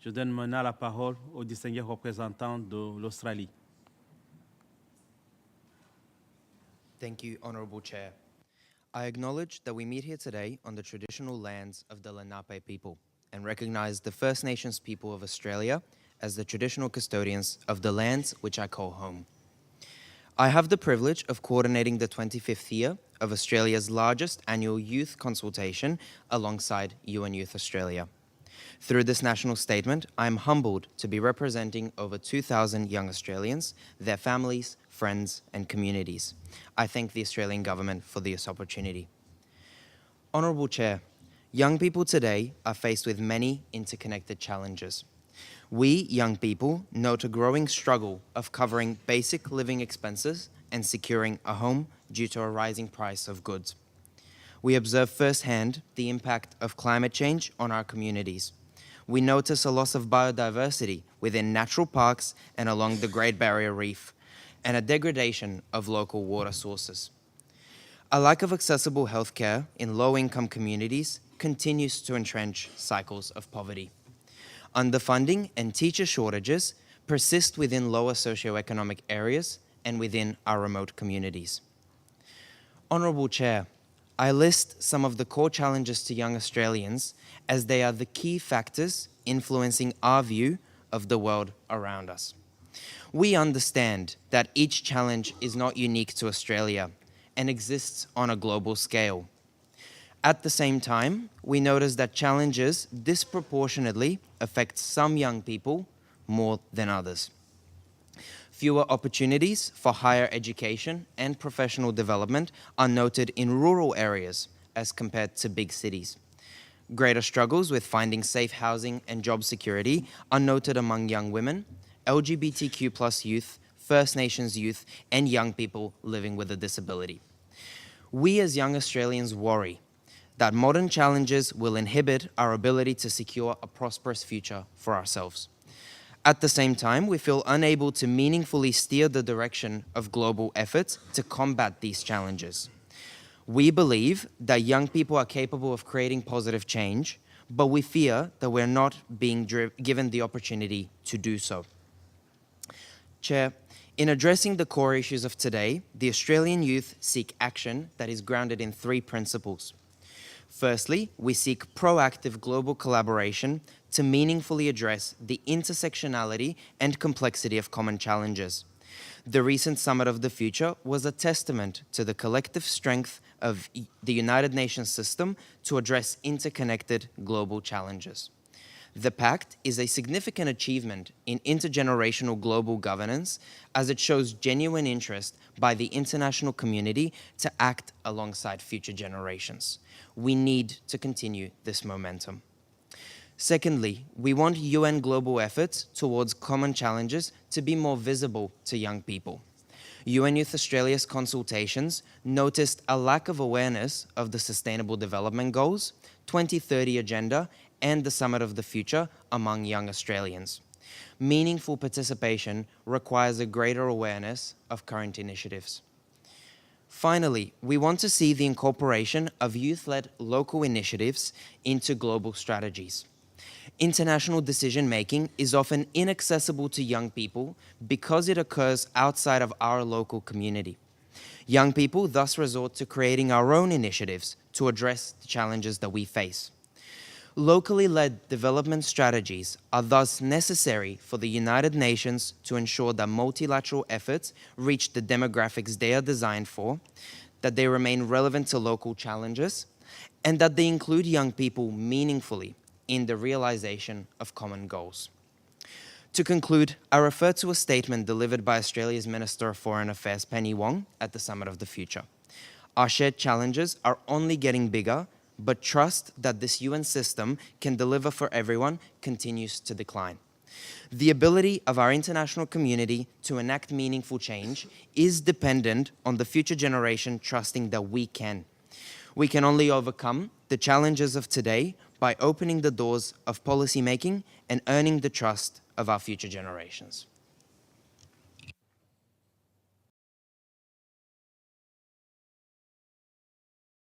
Je donne maintenant la parole au distingué représentant de l'Australie. Thank you, Honourable Chair. I acknowledge that we meet here today on the traditional lands of the Lenape people and recognise the First Nations people of Australia as the traditional custodians of the lands which I call home. I have the privilege of coordinating the 25th year of Australia's largest annual youth consultation alongside UN Youth Australia. Through this national statement, I am humbled to be representing over 2,000 young Australians, their families, friends and communities. I thank the Australian Government for this opportunity. Honourable Chair, young people today are faced with many interconnected challenges. We, young people, note a growing struggle of covering basic living expenses and securing a home due to a rising price of goods. We observe firsthand the impact of climate change on our communities. We notice a loss of biodiversity within natural parks and along the Great Barrier Reef, and a degradation of local water sources. A lack of accessible healthcare in low-income communities continues to entrench cycles of poverty. Underfunding and teacher shortages persist within lower socioeconomic areas and within our remote communities. Honourable Chair, I list some of the core challenges to young Australians as they are the key factors influencing our view of the world around us. We understand that each challenge is not unique to Australia and exists on a global scale. At the same time, we notice that challenges disproportionately affect some young people more than others. Fewer opportunities for higher education and professional development are noted in rural areas as compared to big cities. Greater struggles with finding safe housing and job security are noted among young women, LGBTQ+ youth, First Nations youth, and young people living with a disability. We as young Australians worry that modern challenges will inhibit our ability to secure a prosperous future for ourselves. At the same time, we feel unable to meaningfully steer the direction of global efforts to combat these challenges. We believe that young people are capable of creating positive change, but we fear that we're not being given the opportunity to do so. Chair, in addressing the core issues of today, the Australian youth seek action that is grounded in 3 principles. Firstly, we seek proactive global collaboration to meaningfully address the intersectionality and complexity of common challenges. The recent Summit of the Future was a testament to the collective strength of the United Nations system to address interconnected global challenges. The Pact is a significant achievement in intergenerational global governance as it shows genuine interest by the international community to act alongside future generations. We need to continue this momentum. Secondly, we want UN global efforts towards common challenges to be more visible to young people. UN Youth Australia's consultations noticed a lack of awareness of the Sustainable Development Goals, 2030 Agenda, and the Summit of the Future among young Australians. Meaningful participation requires a greater awareness of current initiatives. Finally, we want to see the incorporation of youth-led local initiatives into global strategies. International decision-making is often inaccessible to young people because it occurs outside of our local community. Young people thus resort to creating our own initiatives to address the challenges that we face. Locally led development strategies are thus necessary for the United Nations to ensure that multilateral efforts reach the demographics they are designed for, that they remain relevant to local challenges, and that they include young people meaningfully in the realization of common goals. To conclude, I refer to a statement delivered by Australia's Minister of Foreign Affairs, Penny Wong, at the Summit of the Future. Our shared challenges are only getting bigger, but trust that this UN system can deliver for everyone continues to decline. The ability of our international community to enact meaningful change is dependent on the future generation trusting that we can. We can only overcome the challenges of today by opening the doors of policy making and earning the trust of our future generations.